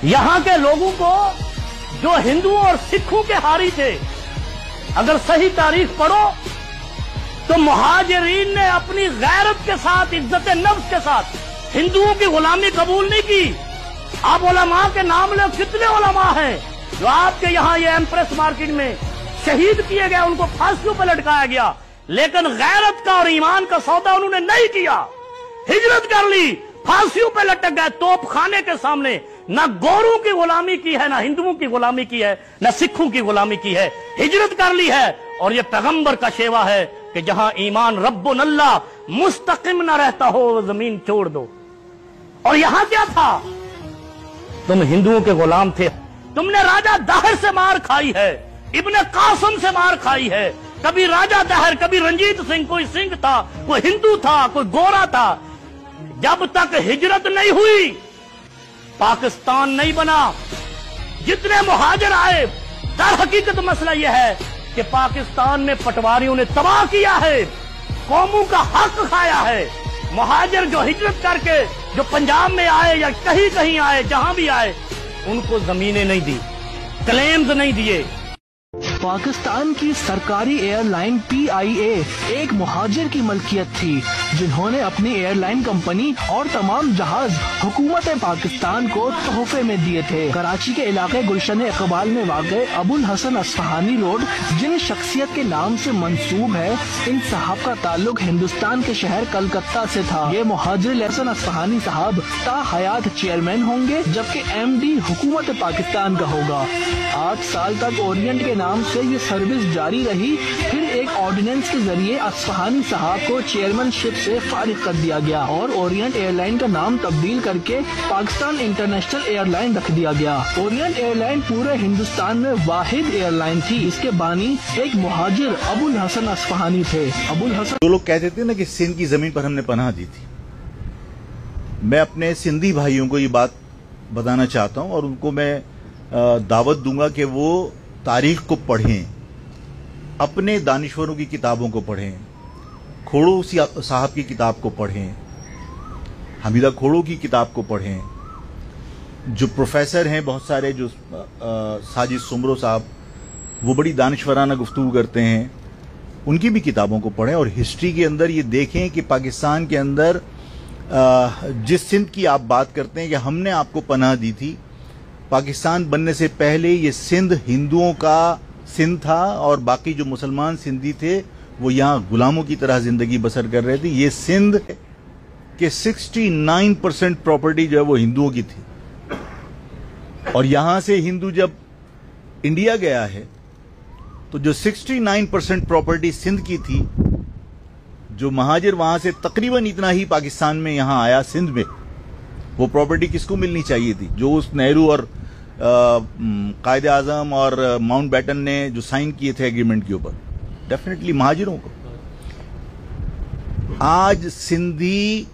यहां के लोगों को जो हिंदुओं और सिखों के हारी थे, अगर सही तारीख पढ़ो तो मुहाजिरीन ने अपनी गैरत के साथ, इज्जत नफ्स के साथ हिंदुओं की गुलामी कबूल नहीं की। आप उलमा के नाम ले, कितने उलमा हैं जो आपके यहां ये एम्प्रेस मार्केट में शहीद किए गए, उनको फांसियों पर लटकाया गया, लेकिन गैरत का और ईमान का सौदा उन्होंने नहीं किया। हिजरत कर ली, फांसियों पर लटक गए तोप खाने के सामने। न गोरों की गुलामी की है, न हिंदुओं की गुलामी की है, न सिखों की गुलामी की है, हिजरत कर ली है। और ये पैगंबर का शेवा है कि जहां ईमान रब्बुन अल्लाह मुस्तकिम न रहता हो, जमीन छोड़ दो। और यहां क्या था? तुम हिंदुओं के गुलाम थे। तुमने राजा दाहिर से मार खाई है, इब्ने कासिम से मार खाई है। कभी राजा दाहिर, कभी रंजीत सिंह, कोई सिंह था, कोई हिंदू था, कोई गोरा था। जब तक हिजरत नहीं हुई पाकिस्तान नहीं बना। जितने मुहाजिर आए, दर हकीकत मसला यह है कि पाकिस्तान में पटवारियों ने तबाह किया है, कौमों का हक खाया है। मुहाजिर जो हिजरत करके जो पंजाब में आए या कहीं कहीं आए, जहां भी आए, उनको जमीनें नहीं दी, क्लेम्स नहीं दिए। पाकिस्तान की सरकारी एयरलाइन PIA एक मुहाजिर की मलकियत थी, जिन्होंने अपनी एयरलाइन कंपनी और तमाम जहाज हुकूमत पाकिस्तान को तोहफे में दिए थे। कराची के इलाके गुलशन इकबाल में वाक़े अबुल हसन अस्फहानी रोड, जिन शख्सियत के नाम से मंसूब है, इन साहब का ताल्लुक हिंदुस्तान के शहर कलकत्ता से था। ये मुहाजिर हसन अस्फहानी साहब ता हयात चेयरमैन होंगे, जबकि MD हुकूमत पाकिस्तान का होगा। 8 साल तक ओरिएंट के नाम से ये सर्विस जारी रही। फिर एक ऑर्डिनेंस के जरिए अस्फहानी साहब को चेयरमैनशिप से फारिग कर दिया गया और ओरिएंट एयरलाइन का नाम तब्दील करके पाकिस्तान इंटरनेशनल एयरलाइन रख दिया गया। ओरिएंट एयरलाइन पूरे हिंदुस्तान में वाहिद एयरलाइन थी। इसके बानी एक मुहाजिर अबुल हसन अस्फहानी थे। अबुल हसन, जो लोग कहते थे ना कि सिंध की जमीन पर हमने पनाह दी थी, मैं अपने सिंधी भाइयों को ये बात बताना चाहता हूँ और उनको मैं दावत दूंगा कि वो तारीख को पढ़ें, अपने दानिश्वरों की किताबों को पढ़ें, खोड़ो साहब की किताब को पढ़ें, हमीदा खोड़ो की किताब को पढ़ें। जो प्रोफेसर हैं बहुत सारे, जो साजिद सुमरो साहब, वो बड़ी दानिश्वराना गुफ्तगू करते हैं, उनकी भी किताबों को पढ़ें और हिस्ट्री के अंदर ये देखें कि पाकिस्तान के अंदर जिस सिंध की आप बात करते हैं कि हमने आपको पनाह दी थी, पाकिस्तान बनने से पहले ये सिंध हिंदुओं का सिंध था और बाकी जो मुसलमान सिंधी थे वो यहाँ गुलामों की तरह जिंदगी बसर कर रहे थे। ये सिंध के 69% प्रॉपर्टी जो है वो हिंदुओं की थी और यहां से हिंदू जब इंडिया गया है तो जो 69% प्रॉपर्टी सिंध की थी, जो महाजिर वहां से तकरीबन इतना ही पाकिस्तान में यहां आया सिंध में, वो प्रॉपर्टी किसको मिलनी चाहिए थी? जो उस नेहरू और कायदे आजम और माउंट बैटन ने जो साइन किए थे एग्रीमेंट के ऊपर, डेफिनेटली महाजिरों को। आज सिंधी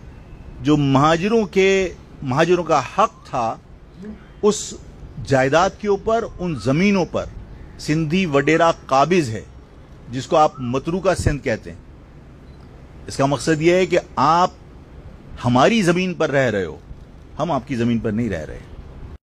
जो महाजिरों का हक था उस जायदाद के ऊपर, उन जमीनों पर सिंधी वडेरा काबिज है, जिसको आप मतरूका सिंध कहते हैं। इसका मकसद यह है कि आप हमारी जमीन पर रह रहे हो, हम आपकी जमीन पर नहीं रह रहे।